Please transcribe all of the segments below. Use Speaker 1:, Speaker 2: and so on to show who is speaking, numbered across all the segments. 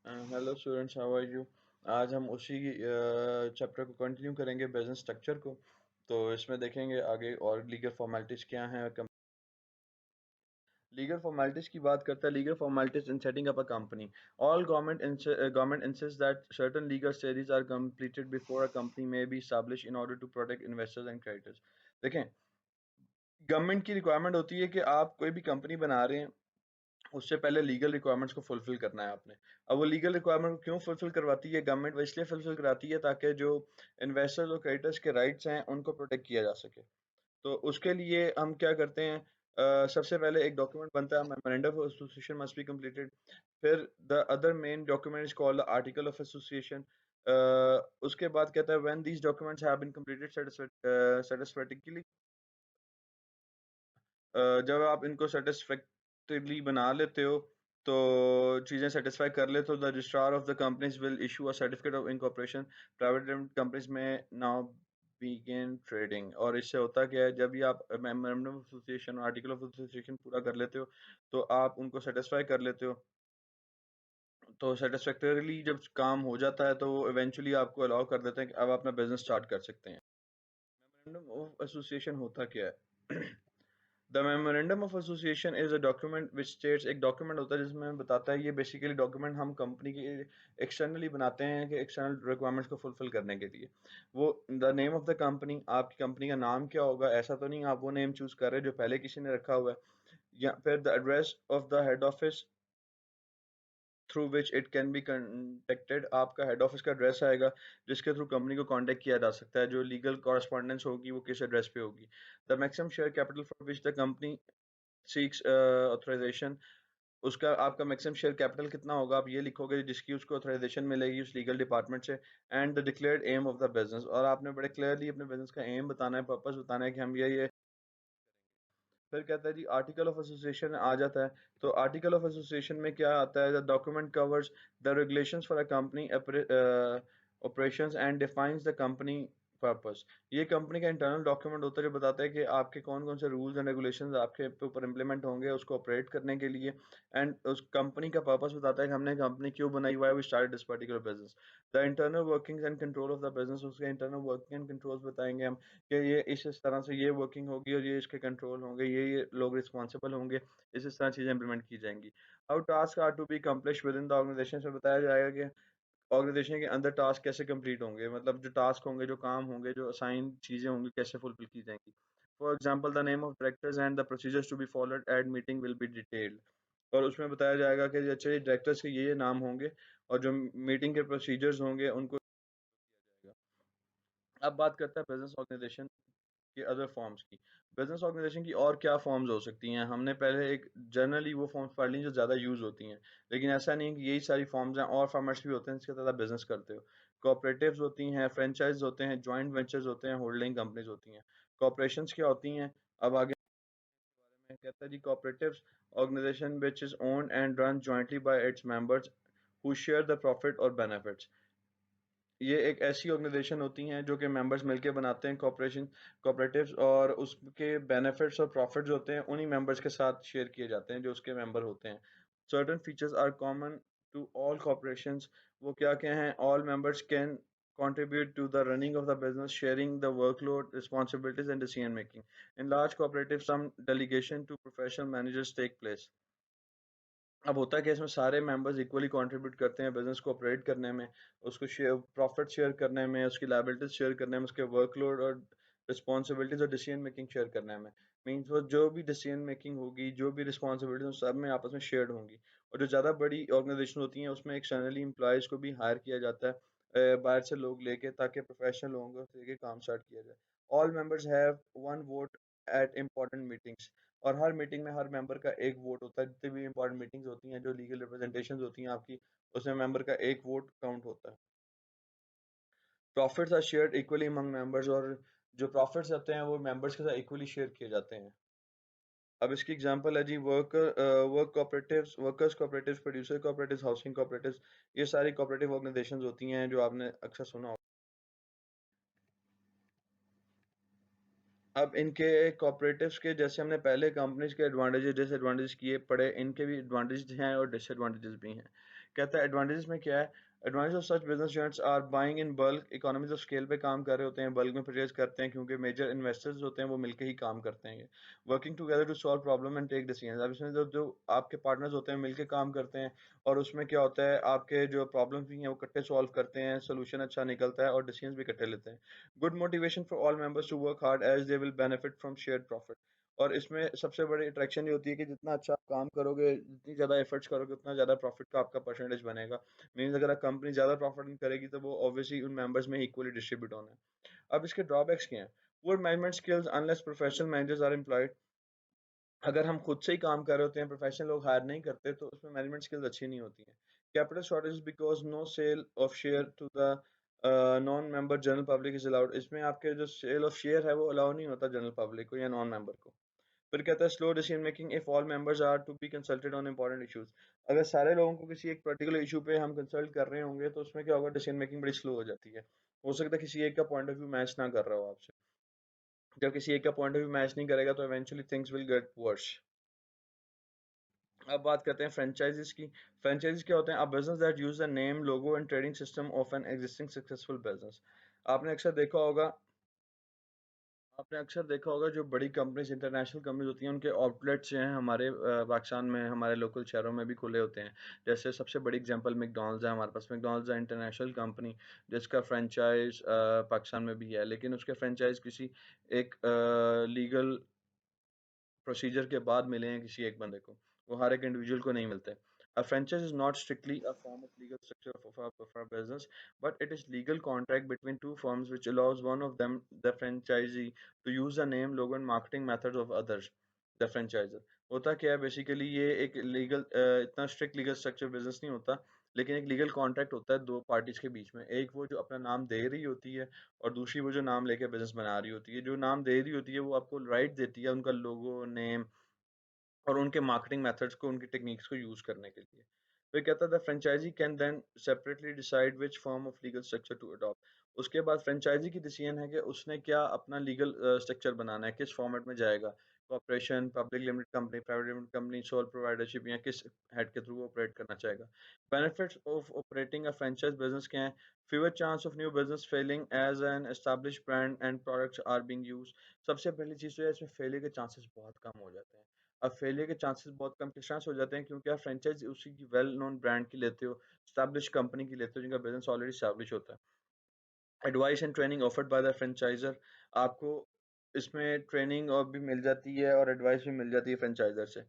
Speaker 1: Hello students, how are you. आज हम उसी चैप्टर को कंटिन्यू करेंगे, बिजनेस स्ट्रक्चर को। तो इसमें देखेंगे आगे और लीगल फॉर्मेलिटीज़ क्या हैं। लीगल फॉर्मेलिटीज़ की बात करता है। Legal formalities in setting up a company. All government insist that certain legal studies are completed before a company may be established in order to protect investors and creditors. देखें, government की requirement होती है कि आप कोई भी company बना रहे हैं, उससे पहले लीगल रिक्वायरमेंट्स को फुलफिल करना है आपने। अब वो लीगल रिक्वायरमेंट को क्यों फुलफिल करवाती है गवर्नमेंट? वो इसलिए फुलफिल कराती है ताकि जो इन्वेस्टर्स और क्रेडिटर्स के राइट्स हैं उनको प्रोटेक्ट किया जा सके। तो उसके लिए हम क्या करते हैं, सबसे पहले एक डॉक्यूमेंट बनता है, memorandum of association must be completed. फिर the other main document is called article of association. उसके बाद कहता है when these documents have been completed satisfactorily, जब आप इनको सेटिस्फैक्टरीली बना लेते हो, तो चीज़ें सेटिस्फाई कर लेते हो, the registrar of the companies will issue a certificate of incorporation. Private limited companies में नाउ बिगिन ट्रेडिंग। और इससे होता क्या है, जब भी आप मेमोरेंडम ऑफ एसोसिएशन और आर्टिकल ऑफ एसोसिएशन पूरा कर लेते हो, तो आप उनको सेटिस्फाई कर लेते हो। तो सेटिस्फैक्टरीली जब काम हो जाता है, तो वो इवेंचुअली आपको अलाउ कर देते हैं कि अब अपना बिजनेस स्टार्ट कर सकते हैं। मेमोरेंडम ऑफ एसोसिएशन होता क्या है? The memorandum of association is a document which states. एक डॉक्यूमेंट होता है जिसमें बताता है, ये बेसिकली डॉक्यूमेंट हम कंपनी के एक्सटर्नली बनाते हैं कि एक्सटर्नल रिक्वायरमेंट्स को फुलफिल करने के लिए। वो the name of the company, आपकी कंपनी का नाम क्या होगा, ऐसा तो नहीं आप वो नेम चूज कर रहे हैं जो पहले किसी ने रखा हुआ है। या फिर the address of the head office through which it can be contacted. आपका हेड ऑफिस का एड्रेस आएगा जिसके थ्रू कंपनी को कांटेक्ट किया जा सकता है। जो लीगल कॉरेस्पॉन्डेंस होगी वो किस एड्रेस पे होगी। The maximum share capital for which the company seeks authorisation. उसका आपका मैक्सिमम शेयर कैपिटल कितना होगा, आप ये लिखोगे जिसकी उसको ऑथराइजेशन मिलेगी उस लीगल डिपार्टमेंट से। And the declared aim of the business. और आपने बड़े क्लियरली अपने बिजनेस का एम बताना है, पर्पस बताना है कि हम ये। फिर कहता है जी आर्टिकल ऑफ एसोसिएशन आ जाता है। तो आर्टिकल ऑफ एसोसिएशन में क्या आता है, the document covers the regulations for a company operations and defines the company purpose. ये कंपनी का इंटरनल डॉक्यूमेंट होता है जो बताता है कि आपके कौन कौन से रूल्स एंड रेगुलेशंस आपके ऊपर इम्प्लीमेंट होंगे उसको ऑपरेट करने के लिए। एंड उस कंपनी का पर्पस बताता है कि हमने कंपनी क्यों बनाई हुआ है, we started this particular business. The internal workings and control of the business, उसके इंटरनल वर्किंग एंड कंट्रोल्स बताएंगे हम कि ये इस तरह से ये वर्किंग होगी और ये इसके कंट्रोल होंगे, ये लोग रिस्पॉन्सिबल होंगे, इस तरह चीज़ें इंप्लीमेंट की जाएंगी। How task are to be accomplished within the organisation में बताया जाएगा कि ऑर्गेनाइजेशन के अंदर टास्क कैसे कंप्लीट होंगे, मतलब जो टास्क होंगे, जो काम होंगे, जो असाइन चीज़ें होंगी, कैसे फुलफिल की जाएंगी। For example the name of directors and the procedures to be followed at meeting will be detailed. और उसमें बताया जाएगा कि अच्छा डायरेक्टर्स के ये नाम होंगे और जो मीटिंग के प्रोसीजर्स होंगे उनको किया जाएगा। अब बात करते हैं बिजनेस ऑर्गेनाइजेशन के अदर फॉर्म्स की। बिजनेस ऑर्गेनाइजेशन की और क्या फॉर्म्स हो सकती हैं, हमने पहले एक जनरली वो फॉर्म्स पढ़ ली जो ज़्यादा यूज़ होती हैं। लेकिन ऐसा नहीं कि यही सारी फॉर्म्स हैं, और फॉर्मेट्स भी होते हैं जिसके तहत आप बिजनेस करते हो। कोऑपरेटिव्स होती हैं, फ्रेंचाइज होते हैं, जॉइंट वेंचर्स होते हैं, होल्डिंग कंपनीज होती हैं। कॉपरेशंस क्या होती हैं, अब आगे बारे में कहता है जी। Cooperatives organisation which is owned and run jointly by its members who share the profit और बेनिफिट्स। ये एक ऐसी ऑर्गेनाइजेशन होती हैं जो कि मेंबर्स मिलके बनाते हैं कॉर्पोरेशन कॉपरेटिव्स, और उसके बेनिफिट्स और प्रॉफिट्स होते हैं उन्हीं मेंबर्स के साथ शेयर किए जाते हैं जो उसके मेंबर होते हैं। Certain features are common to all corporations. वो क्या क्या हैं, all members can contribute to the running of the business, sharing the workload, responsibilities, and decision making. In large cooperatives, some delegation to professional managers take place. अब होता है कि इसमें सारे मेंबर्स इक्वली कंट्रीब्यूट करते हैं बिजनेस को operate करने में, उसको शेयर प्रॉफिट शेयर करने में, उसकी लायबिलिटीज शेयर करने में, उसके वर्कलोड और रिस्पॉन्सिबिलिटीज और डिसीजन मेकिंग शेयर करने में। मीन्स वो जो भी डिसीजन मेकिंग होगी, जो भी रिस्पॉन्सिबिलिटीज सब में आपस में शेयर्ड होंगी। और जो ज़्यादा बड़ी ऑर्गेनाइजेशन होती हैं उसमें एक्सटर्नली एम्प्लॉयज़ को भी हायर किया जाता है, बाहर से लोग लेके, ताकि प्रोफेशनल लोगों को लेके काम स्टार्ट किया जाए। All members have one vote at important meetings. और हर मीटिंग में हर मेंबर का एक वोट होता है। जितनी भी इंपॉर्टेंट मीटिंग्स होती हैं, जो लीगल रिप्रेजेंटेशंस होती हैं आपकी, उसमें मेंबर का एक वोट काउंट होता है। Profits are shared equally among members. और जो प्रॉफिट्स होते हैं वो मेंबर्स के साथ इक्वली शेयर किए जाते हैं। अब इसकी एग्जांपल है जी, work cooperatives, workers cooperatives, producer cooperatives, housing cooperatives. ये सारी कोऑपरेटिव ऑर्गेनाइजेशंस होती हैं जो आपने अक्सर सुना होगा। अब इनके कॉपरेटिव्स के जैसे हमने पहले कंपनीज के एडवांटेजेस डिसएडवांटेजेस किए पढ़े, इनके भी एडवांटेजेस हैं और डिसएडवांटेजेस भी हैं। कहता है एडवांटेजेस में क्या है, advantage of such business units are buying in bulk, economies of scale पे काम कर रहे होते हैं, बल्क में परचेज करते हैं क्योंकि मेजर इन्वेस्टर्स होते हैं वो मिलकर ही काम करते हैं, working together to solve problem and take decision. अब इसमें जो आपके पार्टनर्स होते हैं मिलकर काम करते हैं, और उसमें क्या होता है आपके जो प्रॉब्लम भी हैं वो इकट्ठे सॉल्व करते हैं, सोल्यूशन अच्छा निकलता है और डिसीजन भी इकट्ठे लेते हैं। Good motivation for all members to work hard as they will benefit from shared profit. और इसमें सबसे बड़ी अट्रैक्शन ये होती है कि जितना अच्छा आप काम करोगे, जितनी ज़्यादा एफर्ट्स करोगे, उतना ज़्यादा प्रॉफिट का आपका परसेंटेज बनेगा। मीन्स अगर कंपनी ज़्यादा प्रॉफिट करेगी तो वो ऑब्वियसली उन मेंबर्स में इक्वली डिस्ट्रीब्यूट होना है। अब इसके ड्रॉबैक्स क्या हैं? Poor management skills unless professional managers are employed. अगर हम खुद से ही काम कर रहे होते हैं, प्रोफेशनल लोग हायर नहीं करते, तो उसमें मैनेजमेंट स्किल्स अच्छी नहीं होती हैं। Capital shortage because no sale of share to the non member general public is allowed. इसमें आपके जो सेल ऑफ शेयर है वो अलाउ नहीं होता जनरल पब्लिक को या नॉन मेंबर को। फिर कहता है slow decision making if all members are to be consulted on important issues. अगर सारे लोगों को किसी एक पर्टिकुलर इशू पे हम कंसल्ट कर रहे होंगे तो उसमें क्या होगा, डिसीजन मेकिंग बड़ी स्लो हो जाती है। हो सकता है किसी एक का पॉइंट ऑफ व्यू मैच ना कर रहा हो आपसे। जब किसी एक का पॉइंट ऑफ व्यू मैच नहीं करेगा तो eventually things will get worse. अब बात करते हैं फ्रेंचाइजीज की। फ्रेंचाइजीज क्या होते हैं? A business that use the name, logo and trading system of an existing successful business. आपने अक्सर देखा होगा आपने अक्सर देखा होगा जो बड़ी कंपनीज, इंटरनेशनल कंपनीज होती हैं, उनके आउटलेट्स जो हैं हमारे पाकिस्तान में, हमारे लोकल शहरों में भी खुले होते हैं। जैसे सबसे बड़ी एग्जांपल मैकडॉनल्ड्स है हमारे पास। मैकडॉनल्ड्स है इंटरनेशनल कंपनी जिसका फ्रेंचाइज पाकिस्तान में भी है, लेकिन उसके फ्रेंचाइज किसी एक लीगल प्रोसीजर के बाद मिले हैं किसी एक बंदे को, वो हर एक इंडिविजुअल को नहीं मिलते। A franchise is not strictly a form of legal structure of a business, but it is legal contract between two firms which allows one of them, the franchisee, to use the name, logo and marketing methods of others, the franchisor। होता क्या है basically, ये एक legal इतना strict legal structure business नहीं होता, लेकिन एक लीगल कॉन्ट्रैक्ट होता है दो पार्टीज के बीच में। एक वो जो अपना नाम दे रही होती है, और दूसरी वो जो नाम लेके बिजनेस बना रही होती है। जो नाम दे रही होती है वो आपको राइट देती है उनका लोगो, नेम और उनके मार्केटिंग मेथड्स को, उनकी टेक्निक्स को यूज करने के लिए। फिर कहता है the franchisee can then separately decide which form of legal structure to adopt. उसके बाद फ्रेंचाइजी की डिसीजन है कि उसने क्या अपना लीगल स्ट्रक्चर बनाना है, किस फॉर्मेट में जाएगा। Corporation, public limited company, private limited company, sole providership, या किस हेड के थ्रू ऑपरेट करना चाहेगा। Benefits of operating a franchise business क्या है? fewer chance of new business failing as an established brand and products are being used। सबसे पहली चीज़ तो है इसमें फेलियर के चांसेस बहुत कम हो जाते हैं। अब फेलियर के चांसेस बहुत कम किस तरह से हो जाते हैं? क्योंकि आप फ्रेंचाइज उसी की वेल नोन ब्रांड की लेते हो, स्टैब्लिश कंपनी की लेते हो जिनका बिजनेस ऑलरेडी स्टैब्लिश होता है। Advice and training offered by the franchisor. आपको इसमें ट्रेनिंग और भी मिल जाती है और एडवाइस भी मिल जाती है फ्रेंचाइजर से।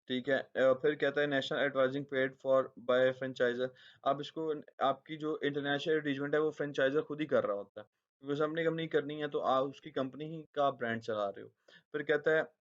Speaker 1: ठीक है। फिर कहता है national advising paid for by franchiser. आप इसको, आपकी जो इंटरनेशनल एडवर्टीजमेंट है वो फ्रेंचाइजर खुद ही कर रहा होता है, क्योंकि अपनी कंपनी करनी है तो आप उसकी कंपनी ही का ब्रांड चला रहे हो। फिर कहता है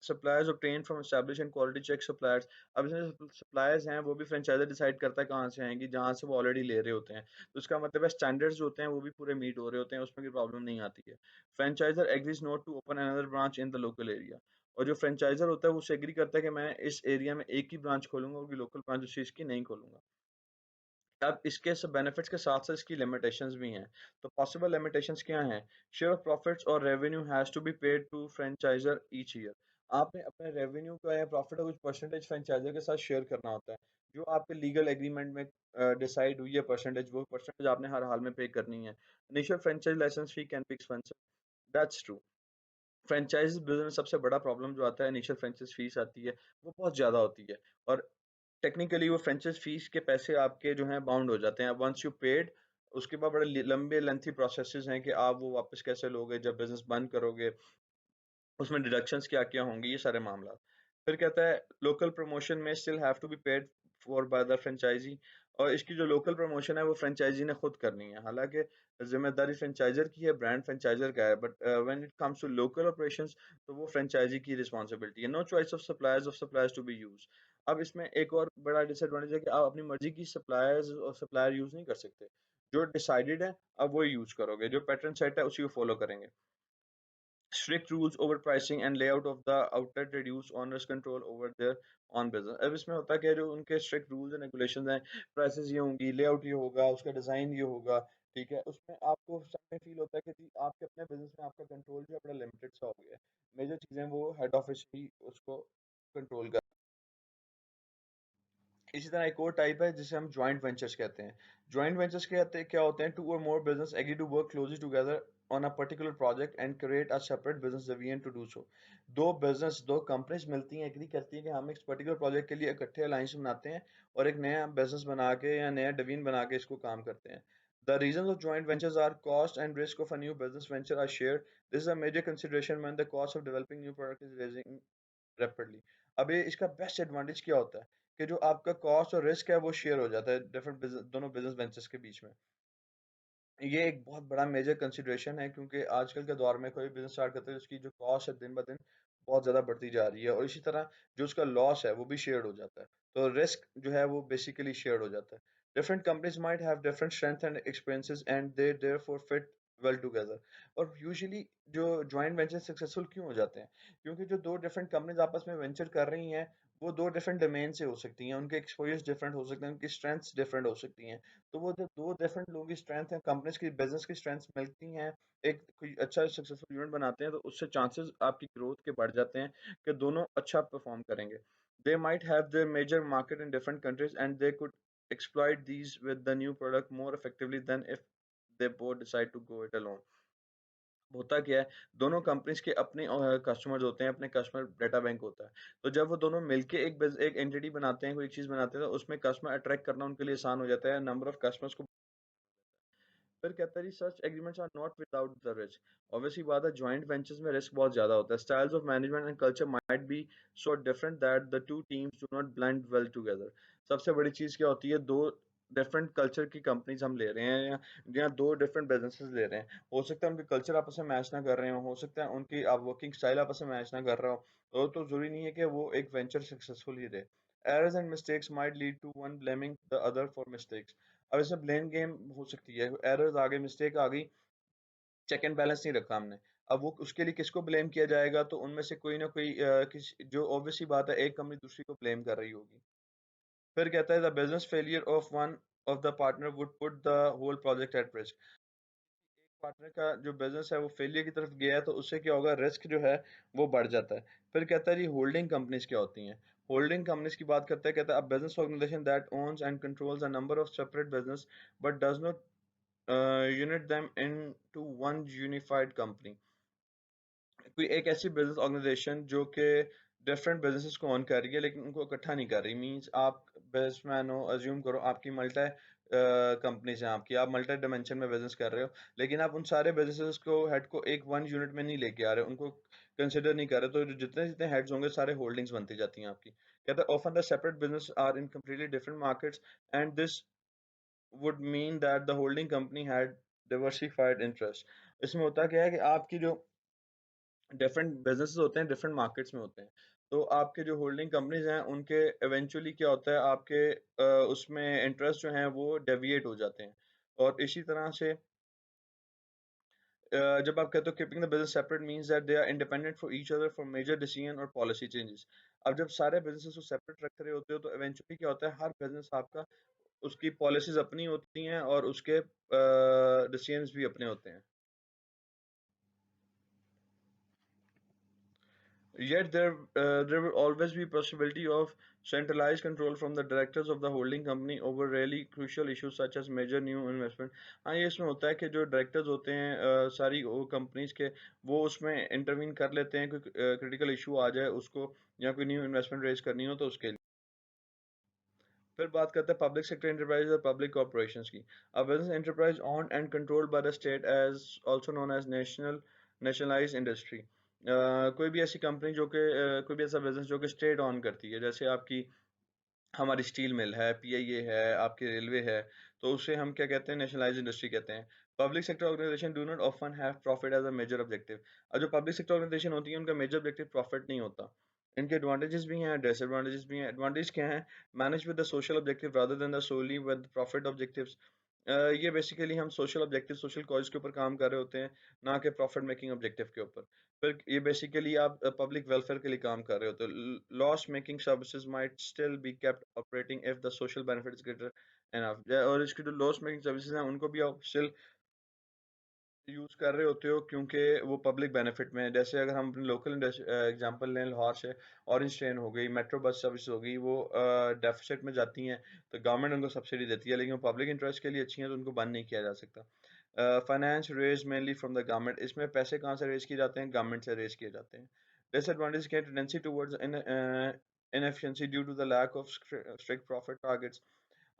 Speaker 1: suppliers obtain from establish and quality check suppliers. अब इसमें सप्लायर्स हैं वो भी फ्रेंचाइजर डिसाइड करता है कहाँ से आएंगी, जहाँ से वो ऑलरेडी ले रहे होते हैं। तो इसका मतलब है स्टैंडर्ड्स जो होते हैं वो भी पूरे मीट हो रहे होते हैं, उसमें कोई प्रॉब्लम नहीं आती है। Franchiser agrees not to open another branch in the local area. और जो फ्रेंचाइजर होता है वो उससे एग्री करता है कि मैं इस एरिया में एक ही ब्रांच खोलूंगा और लोकल ब्रांच उस चीज़ की नहीं खोलूंगा। अब इसके सब बेनिफिट्स के साथ साथ इसकी लिमिटेशंस भी हैं। तो पॉसिबल लिमिटेशंस क्या हैं? शेयर ऑफ प्रॉफिट्स और revenue has to be paid to franchiser each year. आपने अपने रेवेन्यू का या प्रॉफिट का कुछ परसेंटेज फ्रेंचाइजर के साथ शेयर करना होता है, जो आपके लीगल एग्रीमेंट में डिसाइड हुई है परसेंटेज, वो परसेंटेज आपने हर हाल में पे करनी है। Initial franchise licence fee can be expensive, that's true. Franchise business में सबसे बड़ा प्रॉब्लम जो आता है, इनिशियल फ्रेंचाइज फीस आती है, वो बहुत ज़्यादा होती है। और टेक्निकली वो फ्रेंचाइज फीस के पैसे आपके जो हैं बाउंड हो जाते हैं वंस यू पेड। उसके बाद बड़े लंबे लेंथी प्रोसेसेस हैं कि आप वो वापस कैसे लोगे, जब बिजनेस बंद करोगे उसमें डिडक्शंस क्या-क्या होंगी, ये सारे मामला। फिर कहता है लोकल प्रमोशन में still have to be paid for by the franchisee. और इसकी जो लोकल प्रमोशन है वो फ्रेंचाइजी ने खुद करनी है। हालाँकि ज़िम्मेदारी फ्रेंचाइज़र की है, ब्रांड फ्रेंचाइज़र का है, but when it comes to local operations तो वो फ्रेंचाइजी की रिस्पॉन्सिबिलिटी है। No choice of suppliers to be used. अब इसमें एक और बड़ा डिसएडवांटेज है कि आप अपनी मर्ज़ी की सप्लायर्स और सप्लायर यूज़ नहीं कर सकते। जो डिसाइडेड है, आप वही यूज़ करोगे, जो पैटर्न सेट है उसी को फॉलो करेंगे। strict rules over pricing and layout of the outlet reduce owners control over their on business। अब इसमें होता है कि जो उनके strict rules and regulations हैं, प्राइसेस ये होंगी, लेआउट ये होगा, उसका डिज़ाइन ये होगा, ठीक है, उसमें आपको सब में फील होता है कि जी आपके अपने बिजनेस में आपका कंट्रोल जो है बड़ा लिमिटेड सा हो गया है। मेजर चीज़ें वो हेड ऑफिस ही उसको कंट्रोल कर। इसी तरह एक और टाइप है जिसे हम जॉइंट वेंचर्स कहते हैं। जॉइंट वेंचर्स कहते क्या होते हैं, two or more business agree to work closely together on a particular project and create a separate business division to do so. दो कंपनीज मिलती हैं, एग्री करती हैं कि हम एक पर्टिकुलर प्रोजेक्ट के लिए इकट्ठे अलायंस बनाते हैं और एक नया बिजनेस बना के या नया डिवीजन बना के इसको काम करते हैं। The reasons of joint ventures are cost and risk of a new business venture are shared. This is a major consideration when the cost of developing new product is raising rapidly. अब ये इसका best advantage क्या होता है कि जो आपका cost और रिस्क है वो शेयर हो जाता है डिफरेंट दोनों बिजनेस वेंचर्स के बीच में। ये एक बहुत बड़ा मेजर कंसिडरेशन है क्योंकि आजकल के दौर में कोई बिजनेस स्टार्ट करते हैं उसकी जो कॉस्ट है दिन ब दिन बहुत ज़्यादा बढ़ती जा रही है और इसी तरह जो उसका लॉस है वो भी शेयर्ड हो जाता है। तो रिस्क जो है वो बेसिकली शेयर्ड हो जाता है। Different companies might have different strength and experiences and they therefore fit well together. और यूजुअली जो जॉइंट वेंचर सक्सेसफुल क्यों हो जाते हैं, क्योंकि जो दो डिफरेंट कंपनीज आपस में वेंचर कर रही हैं वो दो डिफरेंट डोमेन से हो सकती हैं, उनके एक्सपोजर्स डिफरेंट हो सकते हैं, उनकी स्ट्रेंथ्स डिफरेंट हो सकती हैं। तो वो जो दो डिफरेंट लोगों की स्ट्रेंथ है, कंपनीज की बिजनेस की स्ट्रेंथ्स मिलती हैं, एक कोई अच्छा सक्सेसफुल यूनिट बनाते हैं तो उससे चांसेस आपकी ग्रोथ के बढ़ जाते हैं कि दोनों अच्छा परफॉर्म करेंगे। They might have their major market in different countries and they could exploit these with the new product more effectively than if they both decide to go it alone. होता क्या है, दोनों कंपनीज के अपने customers होते हैं, अपने customer data bank होता है। तो जब वो दोनों मिलके एक एंटिटी बनाते हैं, कोई एक चीज़ बनाते हैं, तो उसमें कस्टमर अट्रैक्ट करना उनके लिए आसान हो जाता है, नंबर ऑफ कस्टमर्स को। फिर कहता है जी such agreements are not without the risk. Obviously बात है, जॉइंट वेंचर्स में रिस्क बहुत ज़्यादा होता है। Styles of management and culture might be so different that the two teams do not blend well together. सबसे बड़ी चीज़ क्या होती है, दो डिफरेंट कल्चर की कंपनीज हम ले रहे हैं या दो डिफरेंट बिजनेसेस ले रहे हैं। हो सकता है उनके कल्चर आपस में मैच ना कर रहे हो सकता है उनकी वर्किंग स्टाइल आपस में मैच ना कर रहा हो, तो ज़रूरी नहीं है कि वो एक वेंचर सक्सेसफुल ही रहे। Errors and mistakes might lead to one blaming the other for mistakes. अब इसमें ब्लेम गेम हो सकती है, एरर्स आ गई, मिस्टेक आ गई, चेक एंड बैलेंस नहीं रखा हमने। अब वो उसके लिए किसको ब्लेम किया जाएगा, तो उनमें से कोई ना कोई जो ऑब्वियस सी बात है एक कंपनी दूसरी को ब्लेम कर रही होगी। फिर कहता है the business failure of one of the partner would put the whole project at risk. एक पार्टनर का जो बिजनेस है वो फेलियर की तरफ गया है तो उससे क्या होगा, रिस्क जो है वो बढ़ जाता है। फिर कहता है जी होल्डिंग कंपनीज क्या होती हैं। होल्डिंग कंपनीज की बात करते हैं, कहता है a business organisation that owns and controls a number of separate business but does not unit them into one unified company। कोई एक ऐसी बिजनेस ऑर्गेनाइजेशन जो कि डिफरेंट बिजनेसेस को ऑन कर रही है लेकिन उनको इकट्ठा नहीं कर रही। मींस आप बिजनेसमैन हो, अज्यूम करो आपकी मल्टी कंपनीज हैं, आपकी आप मल्टी डायमेंशन में बिजनेस कर रहे हो, लेकिन आप उन सारे बिजनेसेस को हेड को एक वन यूनिट में नहीं लेके आ रहे, उनको कंसिडर नहीं कर रहे, तो जितने जितने हेड्स होंगे सारे होल्डिंग्स बनती जाती हैं आपकी। कहता है often the separate business are in completely different markets and this would mean that the holding company had diversified interest। इसमें होता क्या है कि आपकी जो डिफरेंट बिजनेसेस होते हैं डिफरेंट मार्केट्स में होते हैं, तो आपके जो होल्डिंग कंपनीज हैं उनके इवेंचुअली क्या होता है, आपके उसमें इंटरेस्ट जो हैं वो डेविएट हो जाते हैं। और इसी तरह से जब आप कहते हो keeping the business separate means that they are independent for each other for major decision और पॉलिसी चेंजेस। अब जब सारे बिजनेसेस को सेपरेट रख रहे होते हो तो इवेंचुअली क्या होता है, हर बिजनेस आपका उसकी पॉलिसीज अपनी होती हैं और उसके डिसीजंस भी अपने होते हैं। Yet there will always be possibility of centralized control from the directors of the holding company over really crucial issues such as major new investment। हाँ, ये इसमें होता है कि जो डायरेक्टर्स होते हैं सारी वो कंपनीज के, वो उसमें इंटरवीन कर लेते हैं, कोई क्रिटिकल इशू आ जाए उसको या कोई न्यू इन्वेस्टमेंट रेज करनी हो तो उसके लिए। फिर बात करते हैं पब्लिक सेक्टर एंटरप्राइज और पब्लिक कॉर्पोरेशंस की। A business enterprise owned and controlled by the state as also known as nationalised industry. कोई भी ऐसी कंपनी जो कि कोई भी ऐसा बिजनेस जो कि स्टेट ऑन करती है, जैसे आपकी हमारी स्टील मिल है, पीआईए है, आपकी रेलवे है, तो उसे हम क्या कहते हैं, नेशनलाइज्ड इंडस्ट्री कहते हैं। Public sector organisation do not often have profit as a major objective. और जो पब्लिक सेक्टर ऑर्गेनाइजेशन होती है उनका मेजर ऑब्जेक्टिव प्रॉफिट नहीं होता। इनके एडवांटेजेस भी हैं, डिसएडवांटेजेस भी हैं। एडवांटेज क्या है, manage with the social objective rather than the solely with profit objectives. ये बेसिकली हम सोशल ऑब्जेक्टिव, सोशल कॉज के ऊपर काम कर रहे होते हैं, ना कि प्रॉफिट मेकिंग ऑब्जेक्टिव के ऊपर। फिर ये बेसिकली आप पब्लिक वेलफेयर के लिए काम कर रहे होते हो। Loss making services might still be kept operating if the social benefit is greater enough. और इसकी जो लॉस मेकिंग सर्विसेज हैं उनको भी आप स्टिल यूज़ कर रहे होते हो क्योंकि वो पब्लिक बेनिफिट में है। जैसे अगर हम अपने लोकल एग्जांपल लें, लाहौर से ऑरेंज ट्रेन हो गई, मेट्रो बस सर्विस हो गई, वो डेफिसिट में जाती हैं तो गवर्नमेंट उनको सब्सिडी देती है, लेकिन वो पब्लिक इंटरेस्ट के लिए अच्छी हैं तो उनको बंद नहीं किया जा सकता। Finance raise mainly from the government, इसमें पैसे कहाँ से रेज किए जाते हैं? गवर्नमेंट से रेज किए जाते हैं। डिसएडवांटेज के tendency towards inefficiency due to the lack of strict profit targets।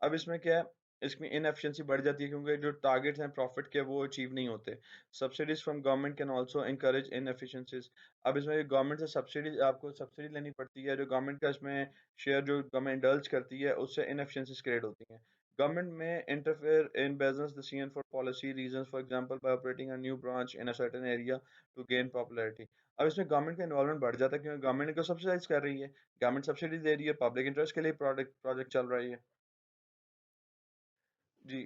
Speaker 1: अब इसमें क्या है, इसमें इनएफिशिएंसी बढ़ जाती है क्योंकि जो टारगेट्स हैं प्रॉफिट के वो अचीव नहीं होते। Subsidies from government can also encourage inefficiencies. अब इसमें गवर्नमेंट से सब्सिडी, आपको सब्सिडी लेनी पड़ती है, जो गवर्नमेंट का इसमें शेयर जो गवर्नमेंट इंडल्ज करती है उससे इनएफिशिएंसीज क्रिएट होती हैं। गवर्नमेंट में interfere in business decision for policy reasons, for example by operating a new branch in a certain area to gain popularity. अब इसमें गवर्नमेंट का इन्वॉल्वमेंट बढ़ जाता है क्योंकि गवर्नमेंट को सब्सिडाइज कर रही है, गवर्नमेंट सब्सिडी दे रही है, पब्लिक इंटरेस्ट के लिए प्रोडक्ट प्रोजेक्ट चल रही है। जी,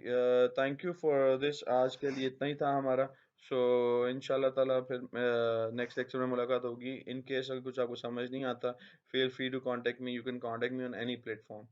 Speaker 1: थैंक यू फॉर दिस। आज के लिए इतना ही था हमारा। सो इंशाल्लाह ताला फिर नेक्स्ट लेक्चर में मुलाकात होगी। इन केस अगर कुछ आपको समझ नहीं आता, feel free to contact me, you can contact me on any platform.